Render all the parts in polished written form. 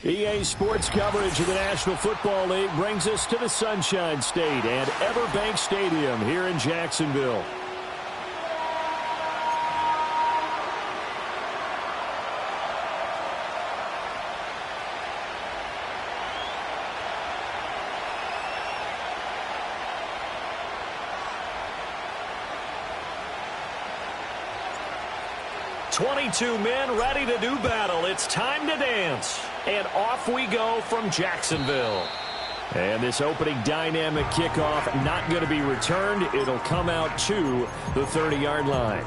EA Sports coverage of the National Football League brings us to the Sunshine State and Everbank Stadium here in Jacksonville. "22 men ready to do battle. It's time to dance." And off we go from Jacksonville. And this opening dynamic kickoff not going to be returned. It'll come out to the 30-yard line.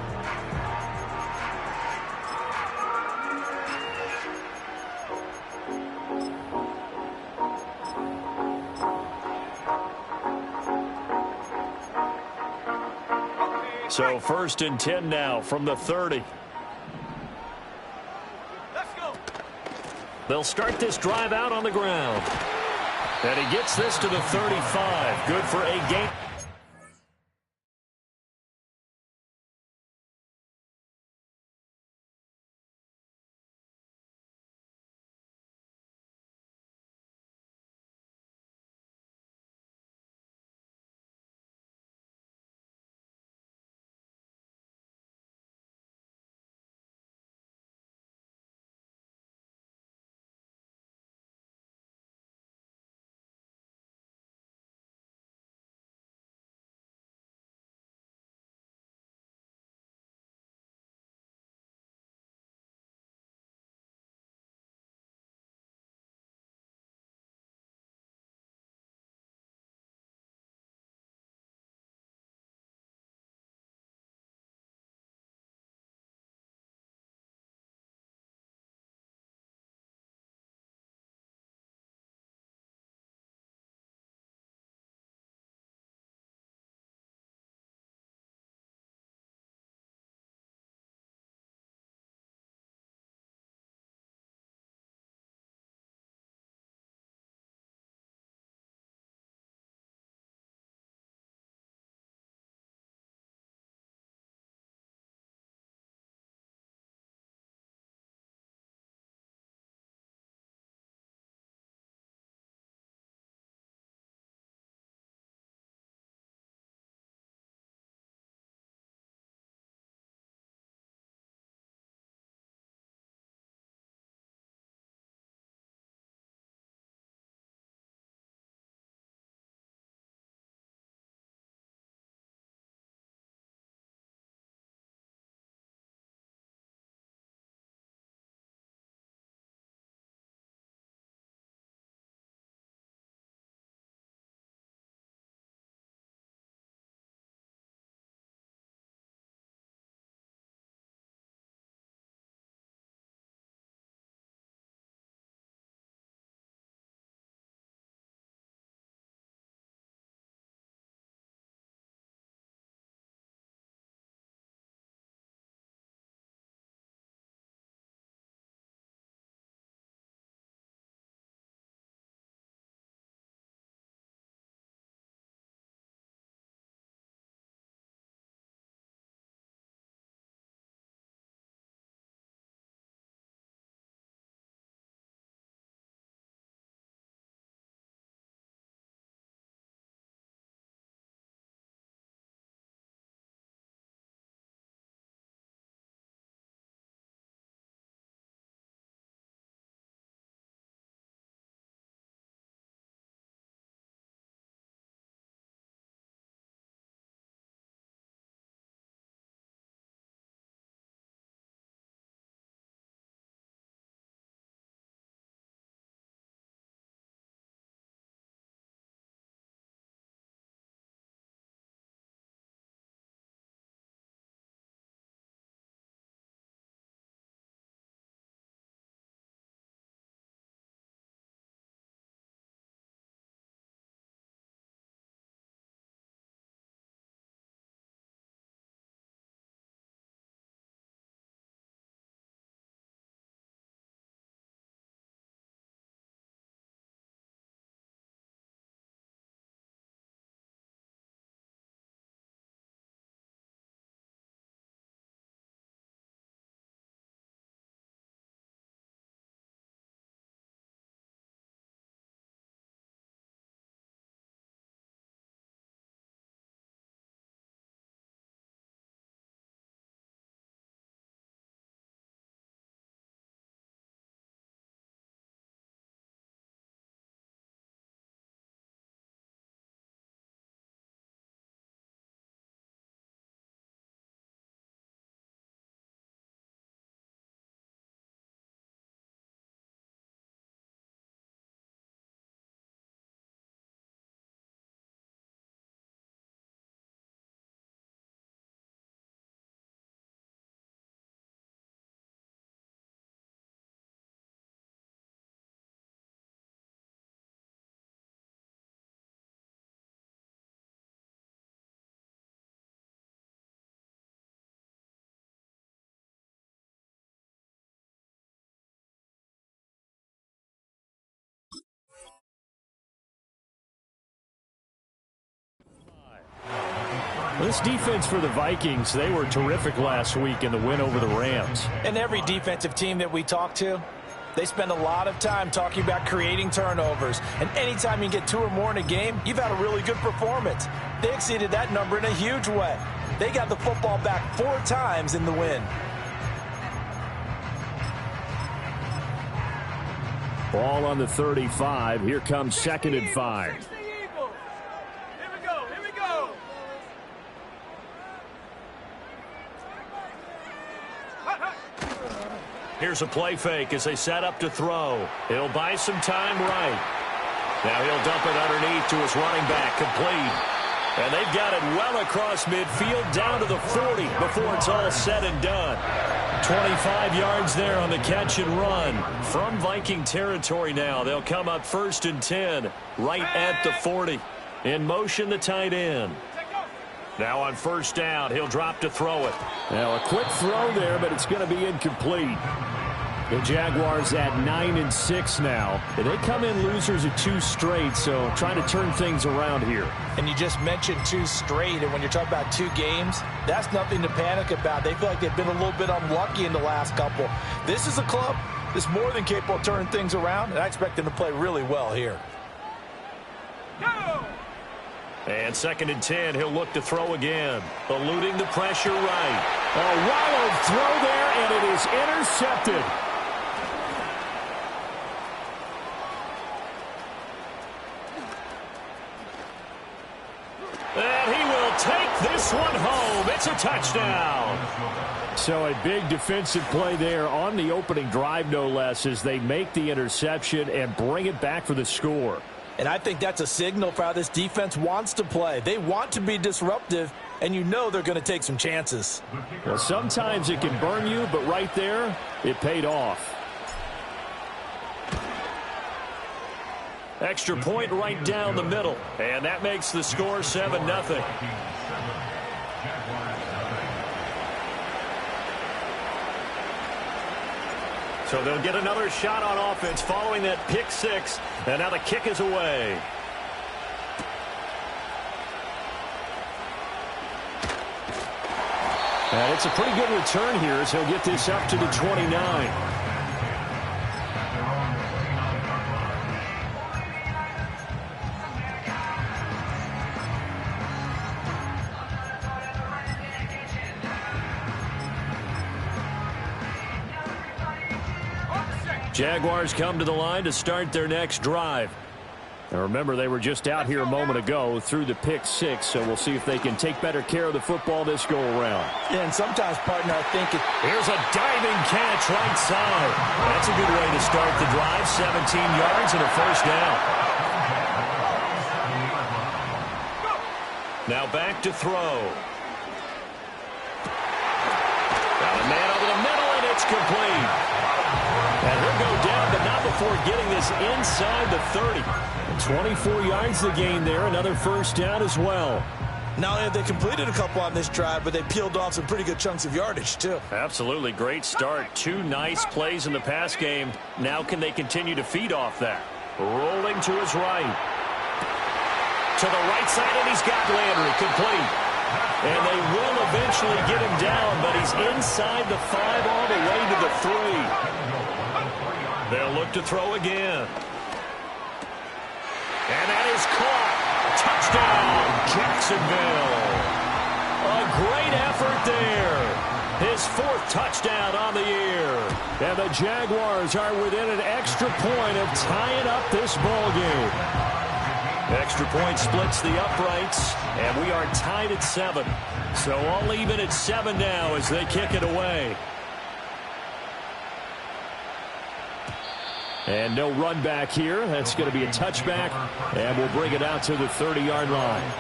So 1st and 10 now from the 30. They'll start this drive out on the ground. And he gets this to the 35. Good for a gain. This defense for the Vikings, they were terrific last week in the win over the Rams. And every defensive team that we talk to, they spend a lot of time talking about creating turnovers. And anytime you get 2 or more in a game, you've had a really good performance. They exceeded that number in a huge way. They got the football back 4 times in the win. Ball on the 35. Here comes 2nd and 5. Here's a play fake as they set up to throw. He'll buy some time right. Now he'll dump it underneath to his running back, complete. And they've got it well across midfield down to the 40 before it's all said and done. 25 yards there on the catch and run. From Viking territory now, they'll come up 1st and 10 right at the 40. In motion, the tight end. Now on 1st down, he'll drop to throw it. Now a quick throw there, but it's going to be incomplete. The Jaguars at 9-6 now. They come in losers at 2 straight, so trying to turn things around here. And you just mentioned 2 straight, and when you're talking about 2 games, that's nothing to panic about. They feel like they've been a little bit unlucky in the last couple. This is a club that's more than capable of turning things around, and I expect them to play really well here. Go! And 2nd and 10, he'll look to throw again. Eluding the pressure right. A wild throw there, and it is intercepted. And he will take this one home. It's a touchdown. So a big defensive play there on the opening drive, no less, as they make the interception and bring it back for the score. And I think that's a signal for how this defense wants to play. They want to be disruptive, and you know they're going to take some chances. Well, sometimes it can burn you, but right there, it paid off. Extra point right down the middle, and that makes the score 7-0. So they'll get another shot on offense following that pick 6. And now the kick is away. And it's a pretty good return here as he'll get this up to the 29. Jaguars come to the line to start their next drive. And remember, they were just out here a moment ago through the pick 6, so we'll see if they can take better care of the football this go-around. Yeah, and sometimes, partner, I think here's a diving catch right side. That's a good way to start the drive. 17 yards and a 1st down. Now back to throw. Got a man over the middle, and it's complete. And he'll go down, but not before getting this inside the 30. 24 yards to gain there. Another 1st down as well. Not only have they completed a couple on this drive, but they peeled off some pretty good chunks of yardage, too. Absolutely. Great start. 2 nice plays in the pass game. Now can they continue to feed off that? Rolling to his right. To the right side, and he's got Landry complete. And they will eventually get him down, but he's inside the 5 all the way to the 3. They'll look to throw again. And that is caught. Touchdown, Jacksonville. A great effort there. His 4th touchdown on the year. And the Jaguars are within an extra point of tying up this ball game. Extra point splits the uprights, and we are tied at 7. So all even at 7 now as they kick it away. And no run back here. That's going to be a touchback, and we'll bring it out to the 30-yard line.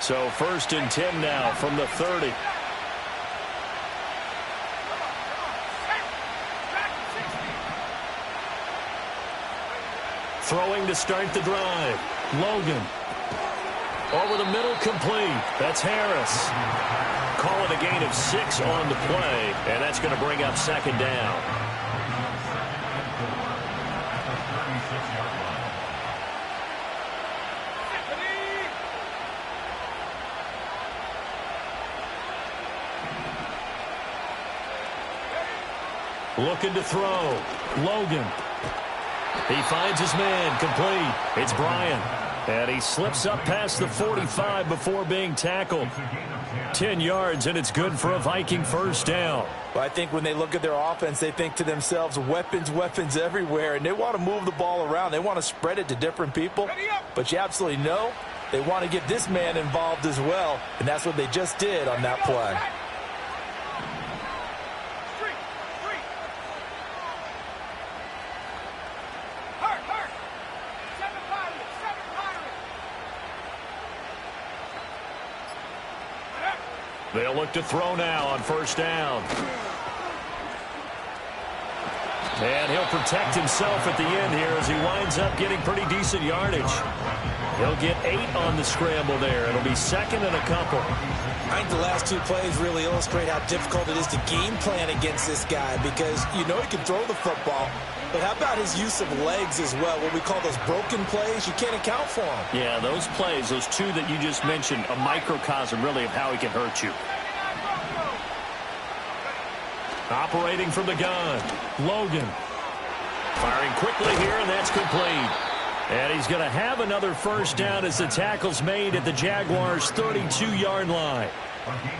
So 1st and 10 now from the 30. Throwing to start the drive. Logan. Over the middle, complete. That's Harris. Call it a gain of 6 on the play, and that's going to bring up 2nd down. Looking to throw. Logan. He finds his man, complete. It's Bryant. And he slips up past the 45 before being tackled. 10 yards, and it's good for a Viking first down. Well, I think when they look at their offense, they think to themselves, weapons, weapons everywhere, and they want to move the ball around. They want to spread it to different people, but you absolutely know they want to get this man involved as well, and that's what they just did on that play. They'll look to throw now on first down. And he'll protect himself at the end here as he winds up getting pretty decent yardage. He'll get 8 on the scramble there. It'll be second and a couple. I think the last 2 plays really illustrate how difficult it is to game plan against this guy because you know he can throw the football, but how about his use of legs as well? What we call those broken plays, you can't account for them. Yeah, those plays, those 2 that you just mentioned, a microcosm really of how he can hurt you. Operating from the gun, Logan. Firing quickly here, and that's complete. And he's going to have another first down as the tackle's made at the Jaguars' 32-yard line.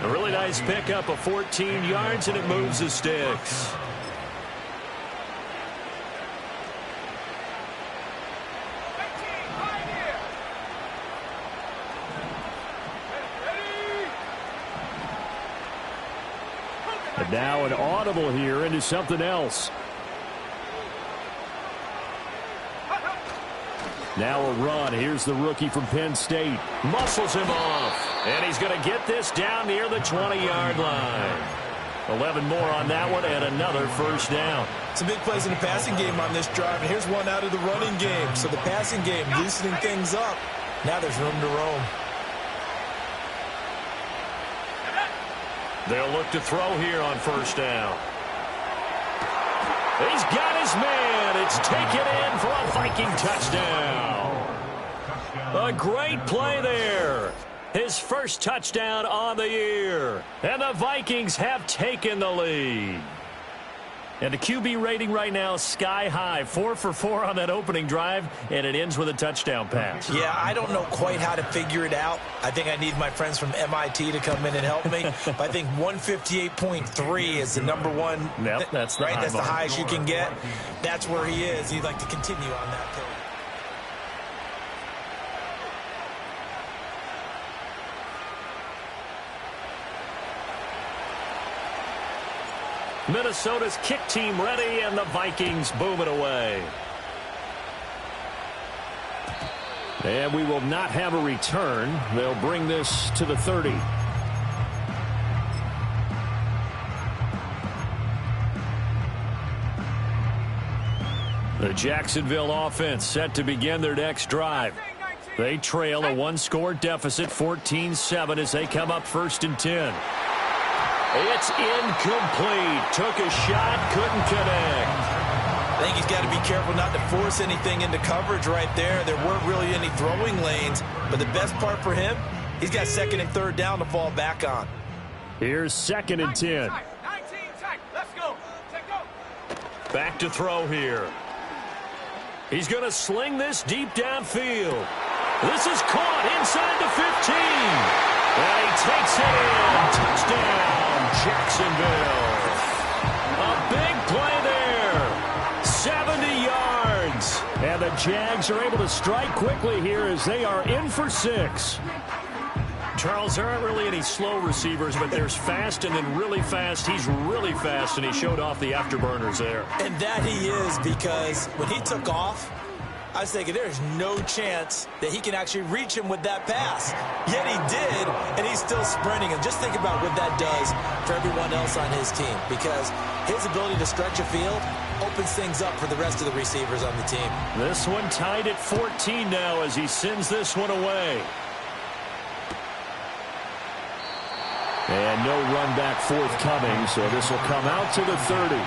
A really nice pickup of 14 yards, and it moves the sticks. And now an audible here into something else. Now a run. Here's the rookie from Penn State. Muscles him off. And he's going to get this down near the 20-yard line. 11 more on that one and another first down. Some big plays in the passing game on this drive, and here's one out of the running game. So the passing game loosening things up. Now there's room to roam. They'll look to throw here on first down. He's got his man. It's taken in for a Viking touchdown. A great play there. His first touchdown on the year. And the Vikings have taken the lead. And the QB rating right now, sky high. 4 for 4 on that opening drive, and it ends with a touchdown pass. Yeah, I don't know quite how to figure it out. I think I need my friends from MIT to come in and help me. But I think 158.3 is the number one. Yep, that's the right. That's the mark. highest you can get. That's where he is. He'd like to continue on that pace. Minnesota's kick team ready, and the Vikings boom it away. And we will not have a return. They'll bring this to the 30. The Jacksonville offense set to begin their next drive. They trail a one-score deficit, 14-7, as they come up first and 10. It's incomplete. Took a shot, couldn't connect. I think he's got to be careful not to force anything into coverage right there. There weren't really any throwing lanes, but the best part for him, he's got second and third down to fall back on. Here's second and 10. Let's go. Back to throw here. He's going to sling this deep downfield. This is caught inside the 15. And he takes it in. Touchdown, Jacksonville. A big play there. 70 yards. And the Jags are able to strike quickly here as they are in for 6. Charles, there aren't really any slow receivers, but there's fast and then really fast. He's really fast, and he showed off the afterburners there. And that he is, because when he took off, I was thinking there's no chance that he can actually reach him with that pass. Yet he did, and he's still sprinting. And just think about what that does for everyone else on his team, because his ability to stretch a field opens things up for the rest of the receivers on the team. This one tied at 14 now as he sends this one away. And no run back forthcoming, so this will come out to the 30.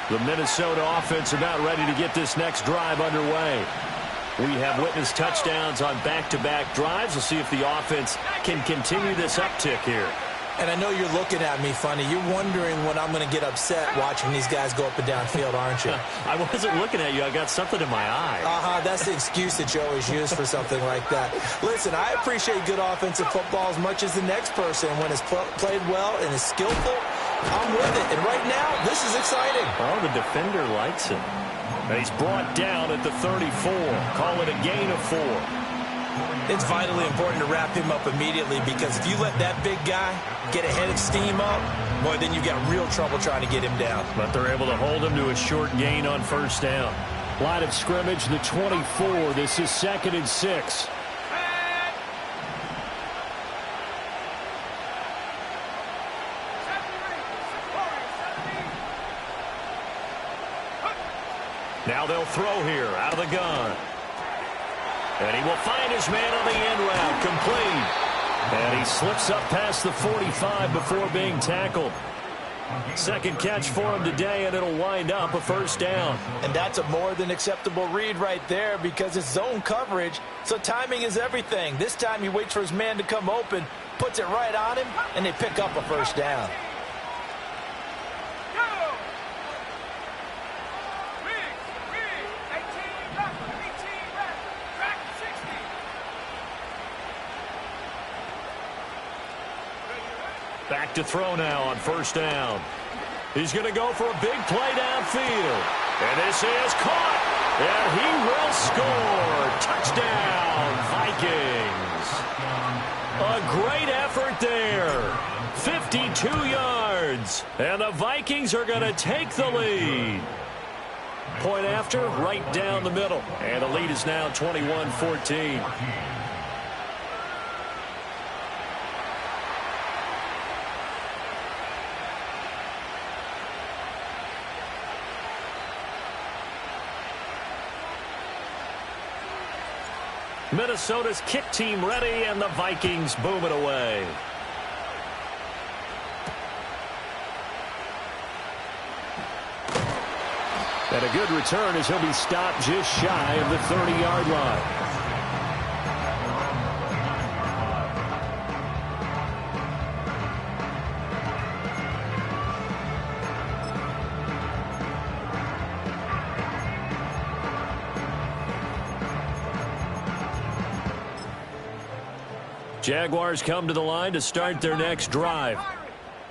The Minnesota offense about ready to get this next drive underway. We have witnessed touchdowns on back-to-back drives. We'll see if the offense can continue this uptick here. And I know you're looking at me funny. You're wondering when I'm going to get upset watching these guys go up and down field, aren't you? I wasn't looking at you. I got something in my eye. That's the excuse that you always use for something like that. Listen, I appreciate good offensive football as much as the next person. When it's played well and is skillful, I'm with it. And right now, this is exciting. Oh, the defender likes it. And he's brought down at the 34. Call it a gain of 4. It's vitally important to wrap him up immediately, because if you let that big guy get a head of steam up, boy, then you've got real trouble trying to get him down. But they're able to hold him to a short gain on first down. Line of scrimmage, the 24. This is 2nd and 6. Now they'll throw here out of the gun. And he will find his man on the end route, complete. And he slips up past the 45 before being tackled. Second catch for him today, and it'll wind up a first down. And that's a more than acceptable read right there, because it's zone coverage, so timing is everything. This time he waits for his man to come open, puts it right on him, and they pick up a first down. Back to throw now on first down. He's going to go for a big play downfield. And this is caught. And he will score. Touchdown, Vikings. A great effort there. 52 yards. And the Vikings are going to take the lead. Point after, right down the middle. And the lead is now 21-14. Minnesota's kick team ready, and the Vikings boom it away. And a good return as he'll be stopped just shy of the 30-yard line. Jaguars come to the line to start their next drive.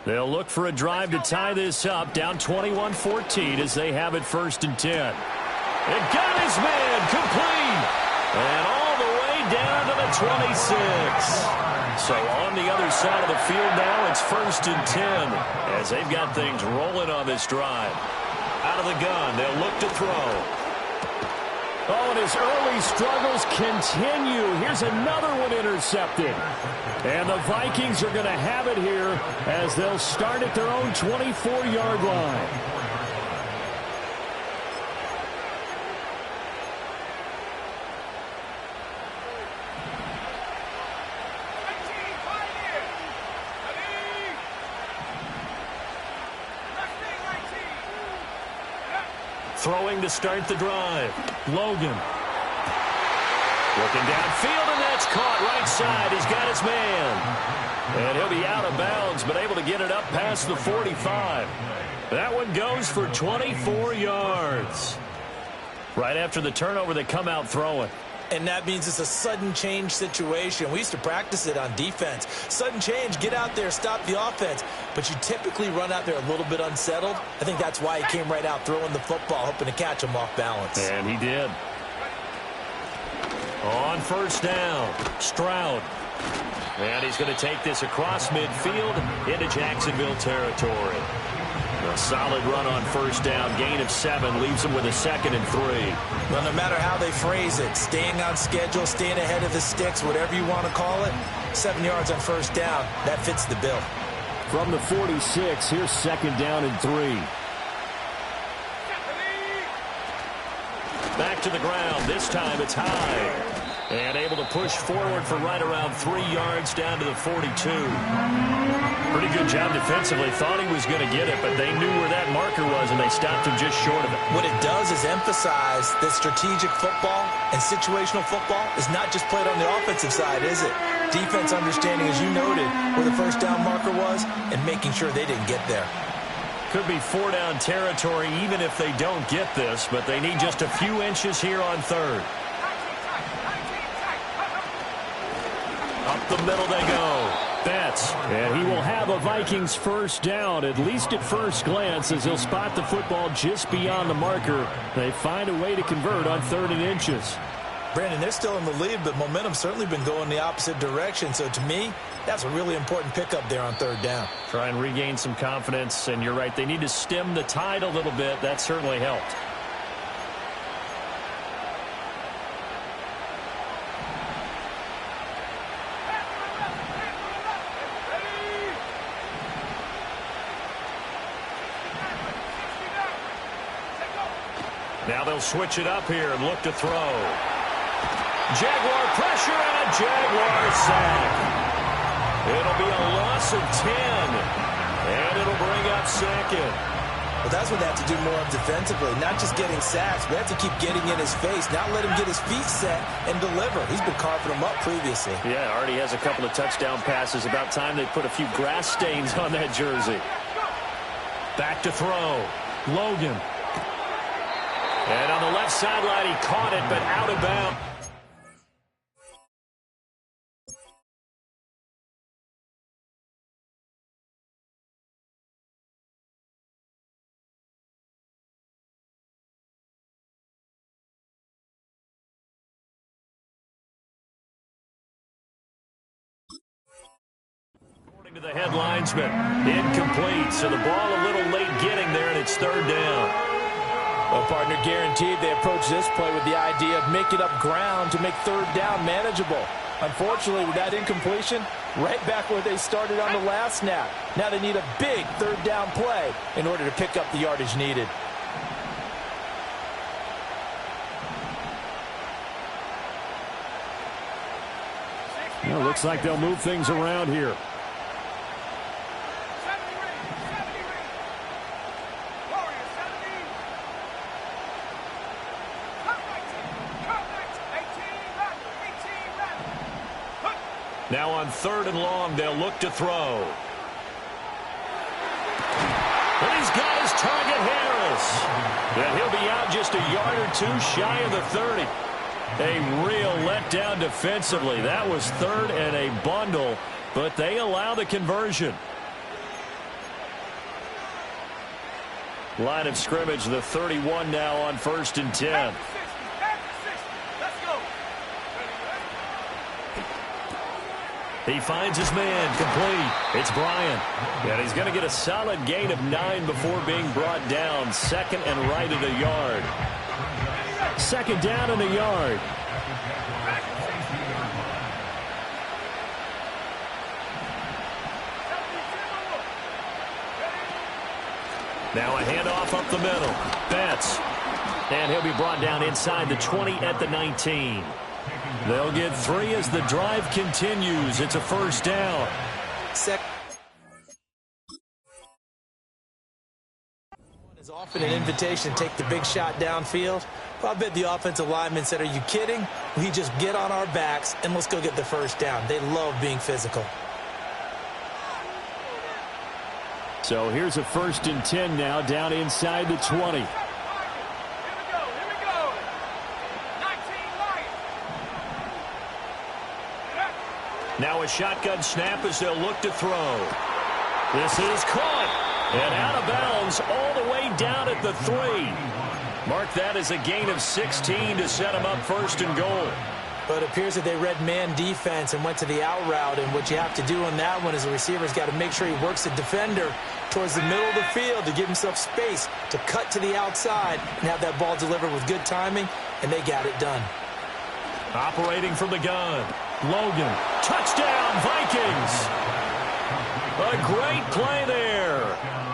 They'll look for a drive to tie this up, down 21-14 as they have it 1st and 10. It got his man complete. And all the way down to the 26. So on the other side of the field now, it's 1st and 10 as they've got things rolling on this drive. Out of the gun, they'll look to throw. Oh, and his early struggles continue. Here's another one intercepted. And the Vikings are going to have it here as they'll start at their own 24-yard line. Throwing to start the drive. Logan. Looking downfield, and that's caught right side. He's got his man. And he'll be out of bounds, but able to get it up past the 45. That one goes for 24 yards. Right after the turnover, they come out throwing. And that means it's a sudden change situation. We used to practice it on defense. Sudden change, get out there, stop the offense. But you typically run out there a little bit unsettled. I think that's why he came right out throwing the football, hoping to catch him off balance. And he did. On first down, Stroud. And he's going to take this across midfield into Jacksonville territory. A solid run on first down, gain of 7, leaves him with a 2nd and 3. Well, no matter how they phrase it, staying on schedule, staying ahead of the sticks, whatever you want to call it, 7 yards on first down, that fits the bill. From the 46, here's 2nd down and 3. Back to the ground, this time it's high. And able to push forward for right around 3 yards down to the 42. Pretty good job defensively. Thought he was going to get it, but they knew where that marker was, and they stopped him just short of it. What it does is emphasize that strategic football and situational football is not just played on the offensive side, is it? Defense understanding, as you noted, where the first down marker was and making sure they didn't get there. Could be 4-down territory even if they don't get this, but they need just a few inches here on third. Up the middle they go. Betts, and he will have a Vikings first down, at least at first glance, as he'll spot the football just beyond the marker. They find a way to convert on 3rd and inches. Brandon, they're still in the lead, but momentum's certainly been going the opposite direction. So to me, that's a really important pickup there on 3rd down. Try and regain some confidence, and you're right, they need to stem the tide a little bit. That certainly helped. Now they'll switch it up here and look to throw. Jaguar pressure and a Jaguar sack. It'll be a loss of 10, and it'll bring up 2nd. Well, that's what they have to do more of defensively, not just getting sacks, but have to keep getting in his face, not let him get his feet set and deliver. He's been carving them up previously. Yeah, already has a couple of touchdown passes. About time they put a few grass stains on that jersey. Back to throw. Logan. And on the left sideline, he caught it, but out of bounds. According to the headlinesman, incomplete, so the ball a little late getting there, and it's 3rd down. Well, partner, guaranteed they approach this play with the idea of making up ground to make 3rd down manageable. Unfortunately, with that incompletion, right back where they started on the last snap. Now they need a big 3rd down play in order to pick up the yardage needed. Well, looks like they'll move things around here. Now on 3rd and long, they'll look to throw. And he's got his target, Harris. And he'll be out just a yard or two shy of the 30. A real letdown defensively. That was 3rd and a bundle, but they allow the conversion. Line of scrimmage, the 31 now on 1st and 10. He finds his man, complete. It's Bryant. And he's going to get a solid gain of 9 before being brought down. 2nd and right at a yard. 2nd down and a yard. Now a handoff up the middle. Betts. And he'll be brought down inside the 20 at the 19. They'll get 3 as the drive continues. It's a 1st down. Is often an invitation to take the big shot downfield. Well, I bet the offensive linemen said, are you kidding? We just get on our backs and let's go get the 1st down. They love being physical. So here's a 1st and 10 now down inside the 20. Now a shotgun snap as they'll look to throw. This is caught. And out of bounds all the way down at the 3. Mark that as a gain of 16 to set them up 1st and goal. But it appears that they read man defense and went to the out route. And what you have to do on that one is the receiver's got to make sure he works the defender towards the middle of the field to give himself space to cut to the outside and have that ball delivered with good timing. And they got it done. Operating from the gun. Logan. Touchdown, Vikings. A great play there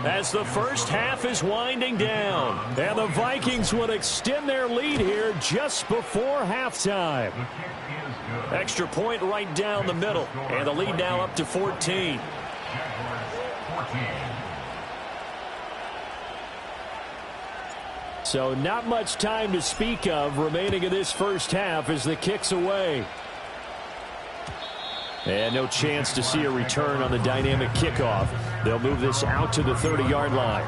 as the first half is winding down. And the Vikings would extend their lead here just before halftime. Extra point right down the middle. And the lead now up to 14. So not much time to speak of remaining in this first half as the kick's away. And no chance to see a return on the dynamic kickoff. They'll move this out to the 30-yard line.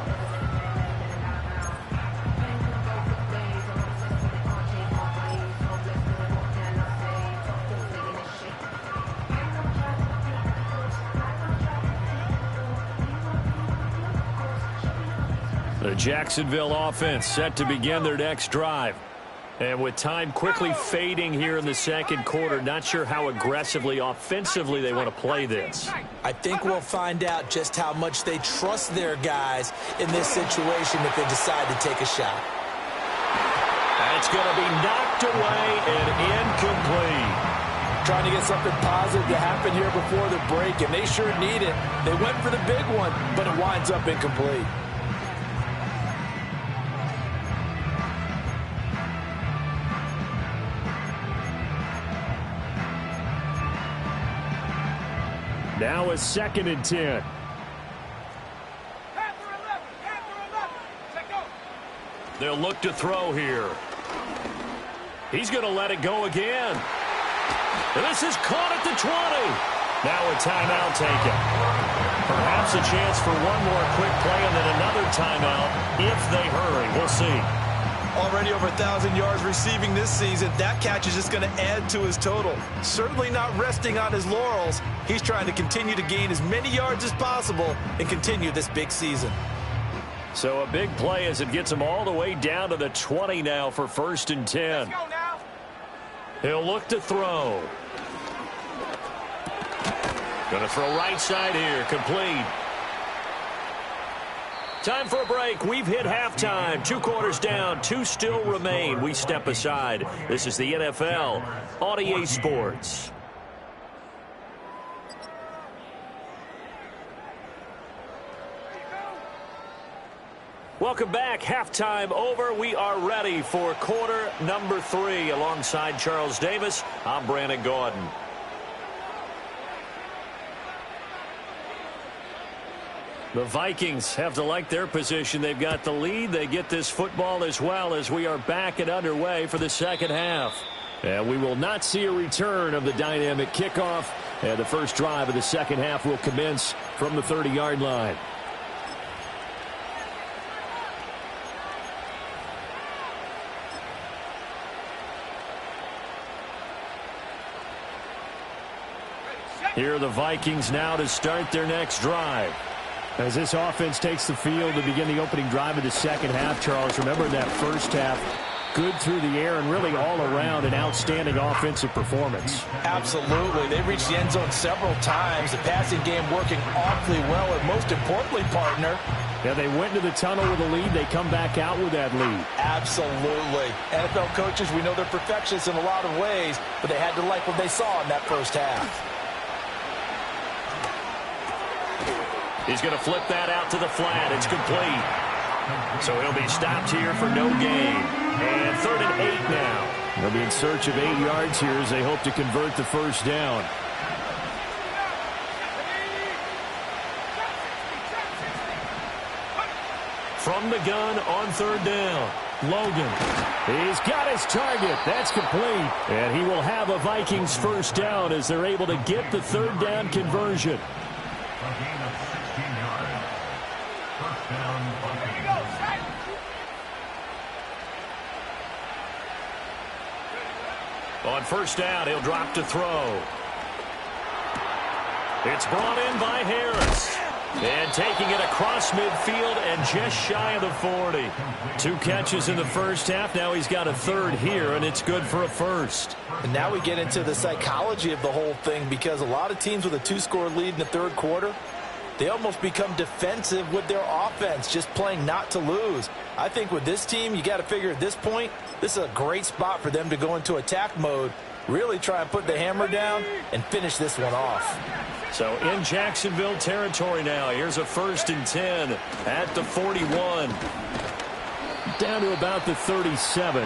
The Jacksonville offense set to begin their next drive. And with time quickly fading here in the second quarter, not sure how aggressively, offensively they want to play this. I think we'll find out just how much they trust their guys in this situation if they decide to take a shot. That's going to be knocked away and incomplete. Trying to get something positive to happen here before the break, and they sure need it. They went for the big one, but it winds up incomplete. Now a 2nd and 10. They'll look to throw here. He's going to let it go again. And this is caught at the 20. Now a timeout taken. Perhaps a chance for one more quick play and then another timeout if they hurry. We'll see. Already over 1,000 yards receiving this season. That catch is just going to add to his total. Certainly not resting on his laurels. He's trying to continue to gain as many yards as possible and continue this big season. So a big play as it gets him all the way down to the 20 now for 1st and 10. Let's go now. He'll look to throw. Going to throw right side here. Complete. Time for a break. We've hit halftime. 2 quarters down. 2 still remain. We step aside. This is the NFL on EA Sports. Welcome back. Halftime over. We are ready for quarter number 3. Alongside Charles Davis, I'm Brandon Gaudin. The Vikings have to like their position. They've got the lead. They get this football as well as we are back and underway for the second half. And we will not see a return of the dynamic kickoff. And the first drive of the second half will commence from the 30-yard line. Here are the Vikings now to start their next drive. As this offense takes the field to begin the opening drive of the second half, Charles, remember that first half, good through the air and really all around an outstanding offensive performance. Absolutely. They reached the end zone several times. The passing game working awfully well, and most importantly, partner. Yeah, they went to the tunnel with a lead. They come back out with that lead. Absolutely. NFL coaches, we know they're perfectionists in a lot of ways, but they had to like what they saw in that first half. He's going to flip that out to the flat. It's complete. So he'll be stopped here for no gain. And 3rd and 8 now. They'll be in search of 8 yards here as they hope to convert the first down. From the gun on 3rd down. Logan. He's got his target. That's complete. And he will have a Vikings first down as they're able to get the 3rd down conversion. On first down, he'll drop to throw. It's brought in by Harris. And taking it across midfield and just shy of the 40. 2 catches in the first half. Now he's got a 3rd here, and it's good for a first. And now we get into the psychology of the whole thing, because a lot of teams with a 2-score lead in the 3rd quarter, they almost become defensive with their offense, just playing not to lose. I think with this team, you got to figure at this point, this is a great spot for them to go into attack mode, really try and put the hammer down and finish this one off. So in Jacksonville territory now, here's a 1st and 10 at the 41. Down to about the 37.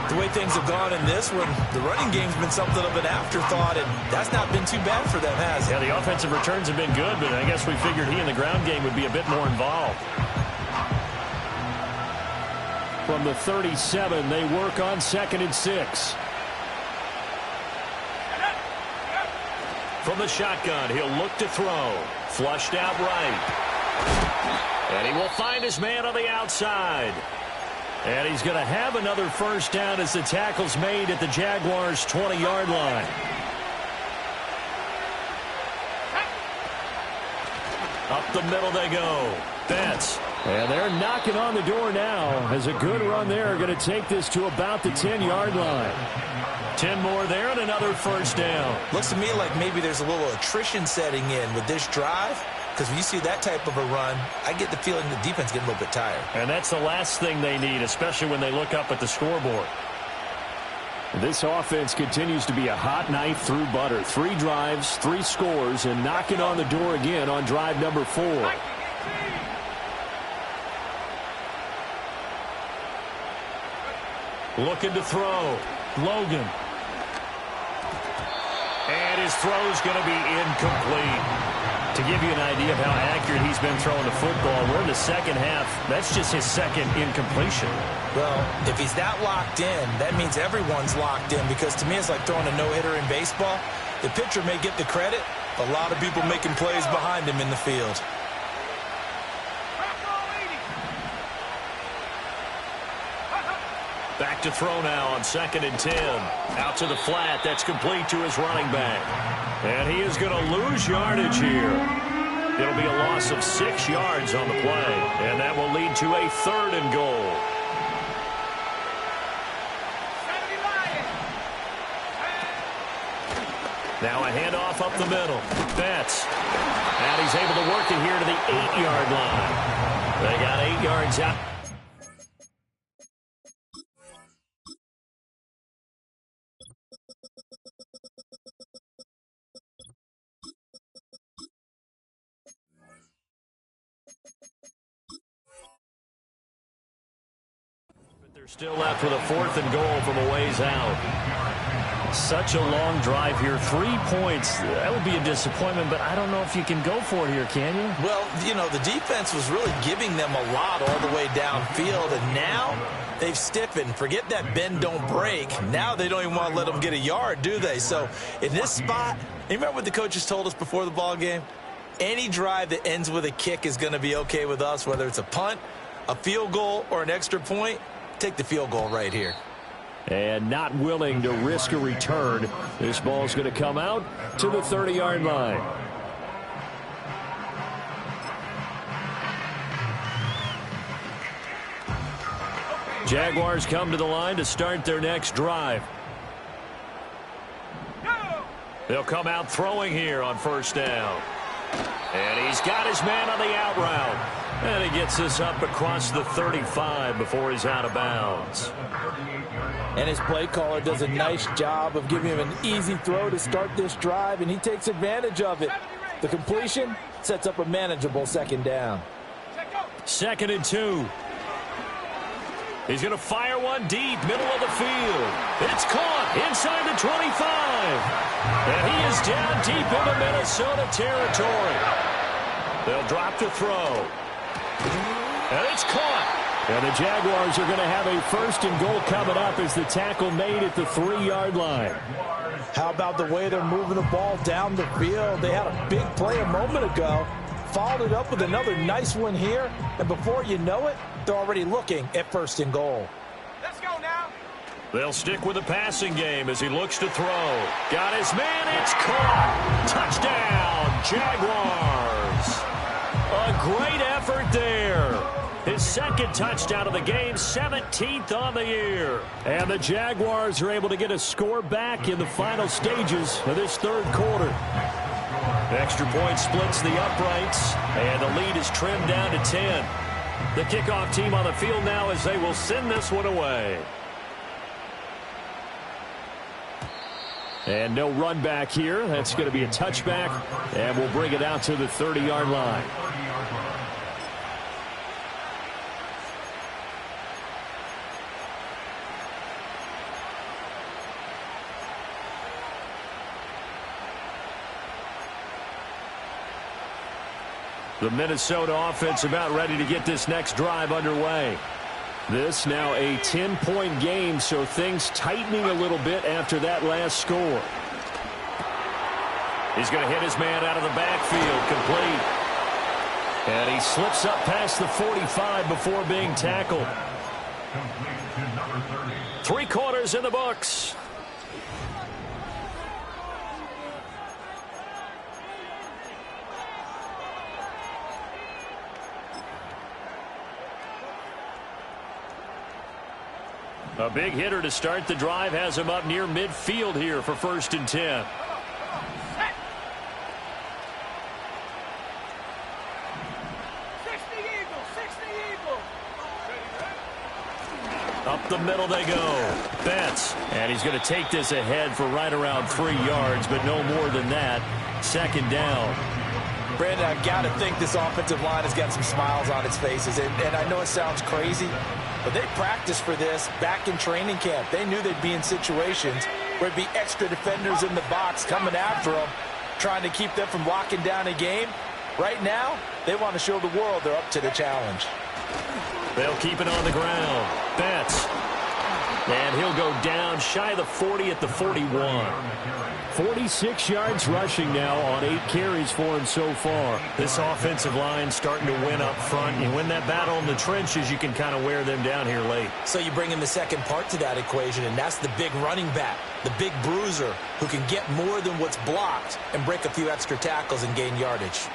The way things have gone in this one, the running game's been something of an afterthought, and that's not been too bad for them, has it? Yeah, the offensive returns have been good, but I guess we figured he in the ground game would be a bit more involved. From the 37, they work on 2nd and 6. From the shotgun, he'll look to throw. Flushed out right. And he will find his man on the outside. And he's going to have another first down as the tackle's made at the Jaguars' 20-yard line. Up the middle they go. Betts. And they're knocking on the door now as a good run there going to take this to about the 10-yard line. 10 more there and another first down. Looks to me like maybe there's a little attrition setting in with this drive, because when you see that type of a run, I get the feeling the defense getting a little bit tired. And that's the last thing they need, especially when they look up at the scoreboard. This offense continues to be a hot knife through butter. 3 drives, 3 scores, and knocking on the door again on drive number 4. Looking to throw. Logan. And his throw's going to be incomplete. To give you an idea of how accurate he's been throwing the football, we're in the second half. That's just his second incompletion. Well, if he's that locked in, that means everyone's locked in, because to me it's like throwing a no-hitter in baseball. The pitcher may get the credit, a lot of people making plays behind him in the field. Back to throw now on 2nd and 10. Out to the flat. That's complete to his running back. And he is going to lose yardage here. It'll be a loss of 6 yards on the play. And that will lead to a 3rd and goal. Now a handoff up the middle. Betts. And he's able to work it here to the 8-yard line. They got 8 yards out. They're still left with a 4th and goal from a ways out. Such a long drive here. 3 points. That would be a disappointment, but I don't know if you can go for it here, can you? Well, you know, the defense was really giving them a lot all the way downfield, and now they've stiffened. Forget that bend, don't break. Now they don't even want to let them get a yard, do they? So in this spot, you remember what the coaches told us before the ball game? Any drive that ends with a kick is going to be okay with us, whether it's a punt, a field goal, or an extra point. Take the field goal right here. And not willing to risk a return. This ball's going to come out to the 30-yard line. Jaguars come to the line to start their next drive. They'll come out throwing here on 1st down. And he's got his man on the out route. And he gets this up across the 35 before he's out of bounds. And his play caller does a nice job of giving him an easy throw to start this drive, and he takes advantage of it. The completion sets up a manageable 2nd down. 2nd and 2. He's going to fire one deep, middle of the field. It's caught inside the 25. And he is down deep into Minnesota territory. They'll drop to throw. And it's caught. And the Jaguars are going to have a 1st and goal coming up as the tackle made at the 3-yard line. How about the way they're moving the ball down the field? They had a big play a moment ago. Followed it up with another nice one here. And before you know it, they're already looking at 1st and goal. Let's go now. They'll stick with the passing game as he looks to throw. Got his man. It's caught. Touchdown, Jaguars. A great effort there. His 2nd touchdown of the game, 17th on the year. And the Jaguars are able to get a score back in the final stages of this 3rd quarter. Extra point splits the uprights, and the lead is trimmed down to 10. The kickoff team on the field now as they will send this one away. And no run back here. That's going to be a touchback, and we'll bring it out to the 30-yard line. The Minnesota offense about ready to get this next drive underway. This now a 10-point game, so things tightening a little bit after that last score. He's going to hit his man out of the backfield, complete. And he slips up past the 45 before being tackled. 3 quarters in the books. A big hitter to start the drive has him up near midfield here for 1st and 10. Up the middle they go. Betts. And he's going to take this ahead for right around 3 yards, but no more than that. 2nd down. Brandon, I've got to think this offensive line has got some smiles on its faces. And I know it sounds crazy, but they practiced for this back in training camp. They knew they'd be in situations where it'd be extra defenders in the box coming after them, trying to keep them from locking down a game. Right now, they want to show the world they're up to the challenge. They'll keep it on the ground. Betts. And he'll go down shy of the 40 at the 41. 46 yards rushing now on 8 carries for him so far. This offensive line starting to win up front. You win that battle in the trenches, you can kind of wear them down here late. So you bring in the second part to that equation, and that's the big running back, the big bruiser, who can get more than what's blocked and break a few extra tackles and gain yardage.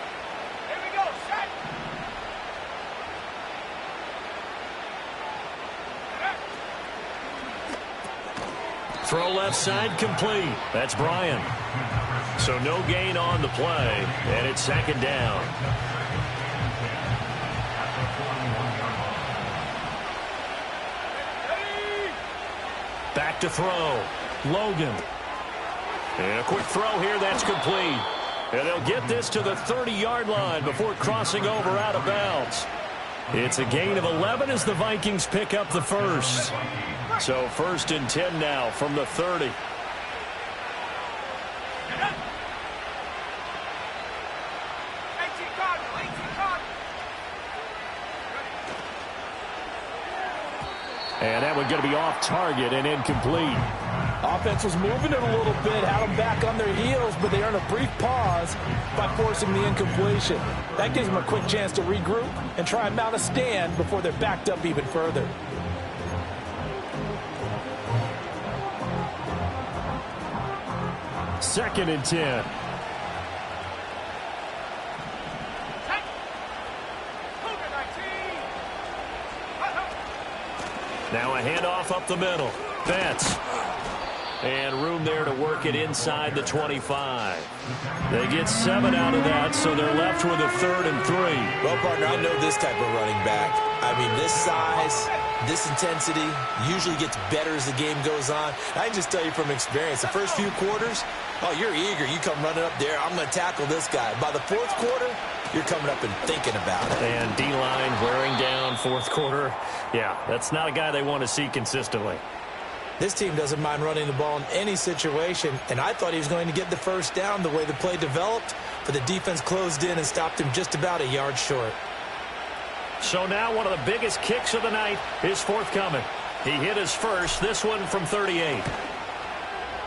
Throw left side complete. That's Bryan. So no gain on the play, and it's 2nd down. Back to throw. Logan. And a quick throw here, that's complete. And they'll get this to the 30-yard line before crossing over out of bounds. It's a gain of 11 as the Vikings pick up the first. So 1st and 10 now from the 30. And that one going to be off target and incomplete. Offense was moving it a little bit, had them back on their heels, but they earned a brief pause by forcing the incompletion. That gives them a quick chance to regroup and try and mount a stand before they're backed up even further. Second and 10. Now a handoff up the middle. Betts. And room there to work it inside the 25. They get 7 out of that, so they're left with a 3rd and 3. Well, partner, I know this type of running back. I mean, this size, this intensity usually gets better as the game goes on. I can just tell you from experience, the first few quarters, oh, you're eager. You come running up there, I'm going to tackle this guy. By the 4th quarter, you're coming up and thinking about it. And D-line wearing down 4th quarter. Yeah, that's not a guy they want to see consistently. This team doesn't mind running the ball in any situation, and I thought he was going to get the first down the way the play developed, but the defense closed in and stopped him just about a yard short. So now one of the biggest kicks of the night is forthcoming. He hit his first, this one from 38.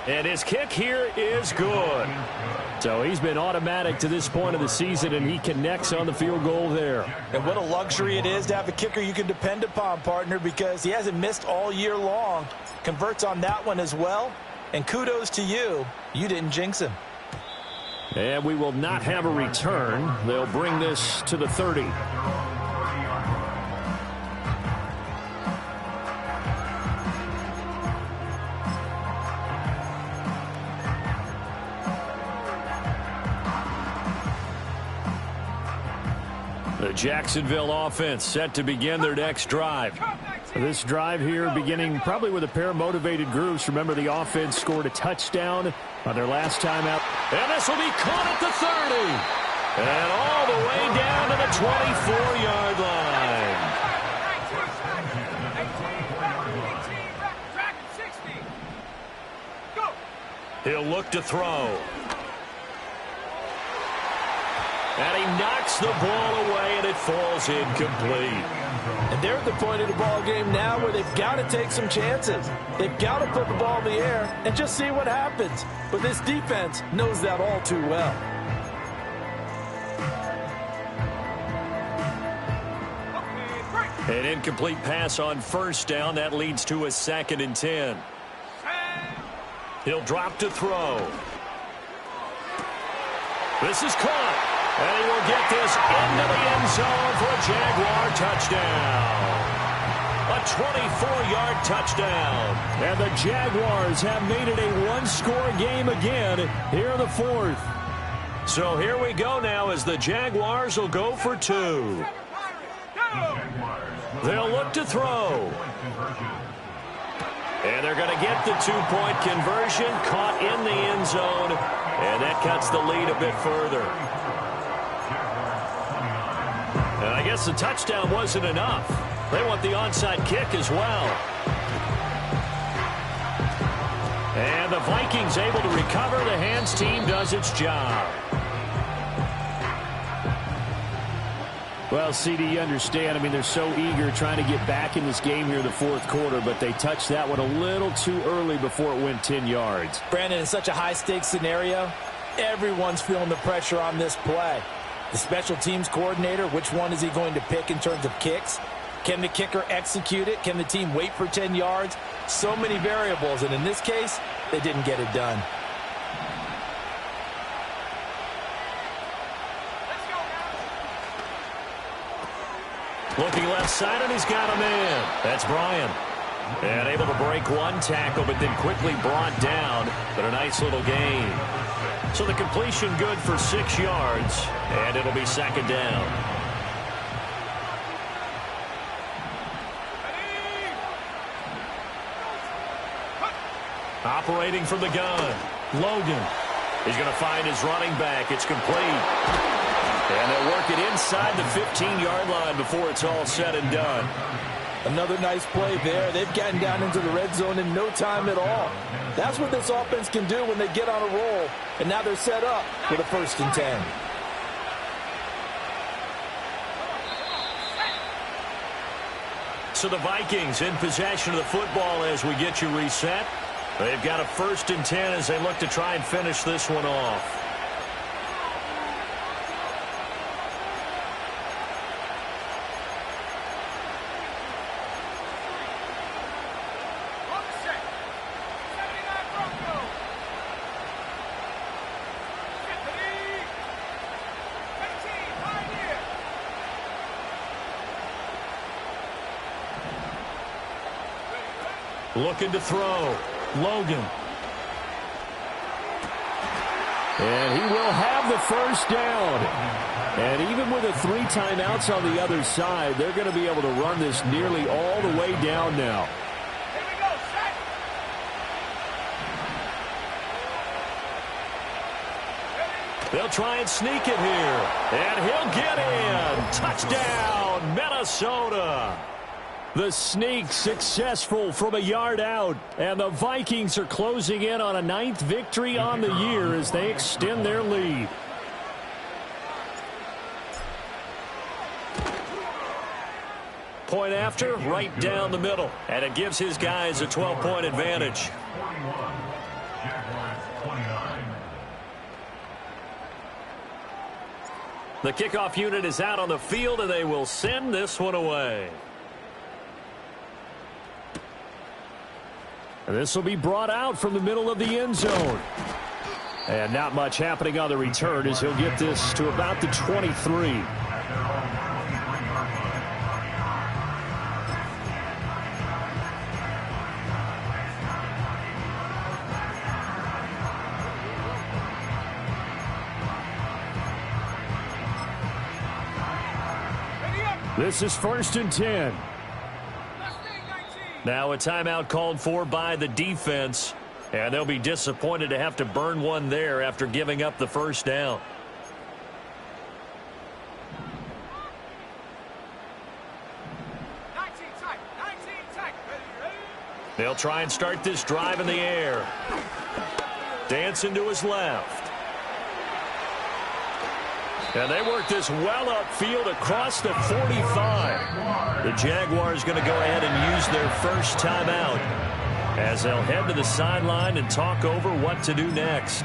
And his kick here is good. So he's been automatic to this point of the season, and he connects on the field goal there. And what a luxury it is to have a kicker you can depend upon, partner, because he hasn't missed all year long. Converts on that one as well. And kudos to you. You didn't jinx him. And we will not have a return. They'll bring this to the 30. The Jacksonville offense set to begin their next drive. This drive here beginning probably with a pair of motivated groups. Remember, the offense scored a touchdown on their last time out. And this will be caught at the 30. And all the way down to the 24-yard line. He'll look to throw. And he knocks the ball away, and it falls incomplete. And they're at the point of the ball game now where they've got to take some chances. They've got to put the ball in the air and just see what happens. But this defense knows that all too well. An incomplete pass on first down. That leads to a 2nd and 10. He'll drop to throw. This is caught. And he will get this into the end zone for a Jaguar touchdown. A 24-yard touchdown. And the Jaguars have made it a one-score game again here in the 4th. So here we go now as the Jaguars will go for 2. They'll look to throw. And they're going to get the 2-point conversion, caught in the end zone, and that cuts the lead a bit further. And I guess the touchdown wasn't enough. They want the onside kick as well. And the Vikings able to recover. The hands team does its job. Well, CD, you understand. I mean, they're so eager trying to get back in this game here in the 4th quarter, but they touched that one a little too early before it went 10 yards. Brandon, in such a high-stakes scenario, everyone's feeling the pressure on this play. The special teams coordinator, which one is he going to pick in terms of kicks? Can the kicker execute it? Can the team wait for 10 yards? So many variables, and in this case, they didn't get it done. Looking left side, and he's got a man. That's Bryan. And able to break one tackle, but then quickly brought down. But a nice little gain. So the completion good for 6 yards, and it'll be 2nd down. Operating from the gun, Logan. He's going to find his running back. It's complete. And they'll work it inside the 15-yard line before it's all said and done. Another nice play there. They've gotten down into the red zone in no time at all. That's what this offense can do when they get on a roll. And now they're set up for the 1st and 10. So the Vikings in possession of the football as we get you reset. They've got a 1st and 10 as they look to try and finish this one off. Looking to throw. Logan. And he will have the 1st down. And even with the 3 timeouts on the other side, they're going to be able to run this nearly all the way down now. Here we go, set. They'll try and sneak it here. And he'll get in. Touchdown, Minnesota. The sneak successful from a yard out. And the Vikings are closing in on a 9th victory on the year as they extend their lead. Point after, right down the middle. And it gives his guys a 12-point advantage. The kickoff unit is out on the field, and they will send this one away. This will be brought out from the middle of the end zone. And not much happening on the return as he'll get this to about the 23. This is 1st and 10. Now a timeout called for by the defense, and they'll be disappointed to have to burn one there after giving up the 1st down. They'll try and start this drive in the air. Dancing to his left. And they work this well upfield across the 45. The Jaguars going to go ahead and use their first timeout as they'll head to the sideline and talk over what to do next.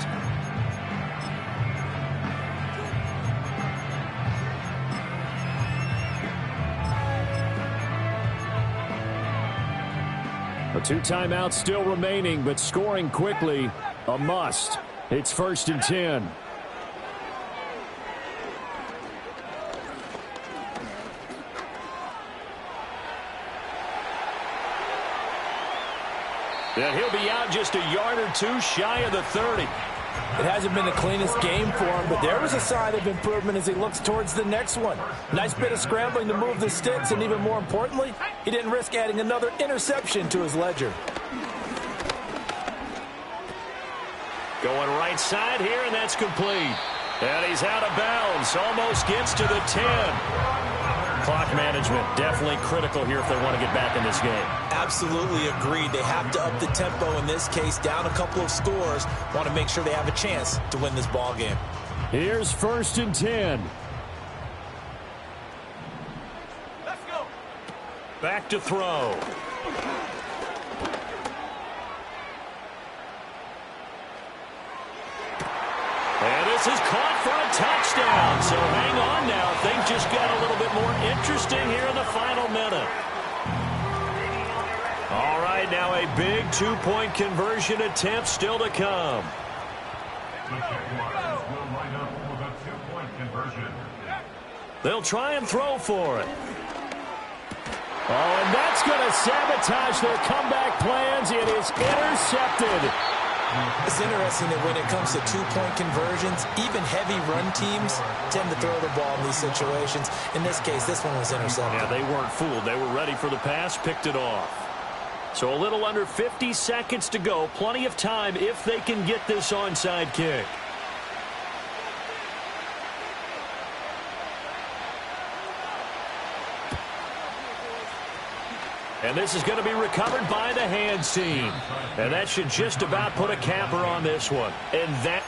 The 2 timeouts still remaining, but scoring quickly, a must. It's 1st and 10. And he'll be out just a yard or 2 shy of the 30. It hasn't been the cleanest game for him, but there was a sign of improvement as he looks towards the next one. Nice bit of scrambling to move the sticks, and even more importantly, he didn't risk adding another interception to his ledger. Going right side here, and that's complete. And he's out of bounds. Almost gets to the 10. Clock management definitely critical here if they want to get back in this game. Absolutely agreed. They have to up the tempo in this case, down a couple of scores. Want to make sure they have a chance to win this ball game. Here's 1st and 10. Let's go. Back to throw. And this is caught for a touchdown. So hang on now. Things just got a little bit more interesting here in the final minute. All right, now a big 2-point conversion attempt still to come. They'll try and throw for it. Oh, and that's going to sabotage their comeback plans. It is intercepted. It's interesting that when it comes to 2-point conversions, even heavy run teams tend to throw the ball in these situations. In this case, this one was intercepted. Yeah, they weren't fooled. They were ready for the pass, picked it off. So a little under 50 seconds to go. Plenty of time if they can get this onside kick. And this is going to be recovered by the hands team. And that should just about put a capper on this one. And that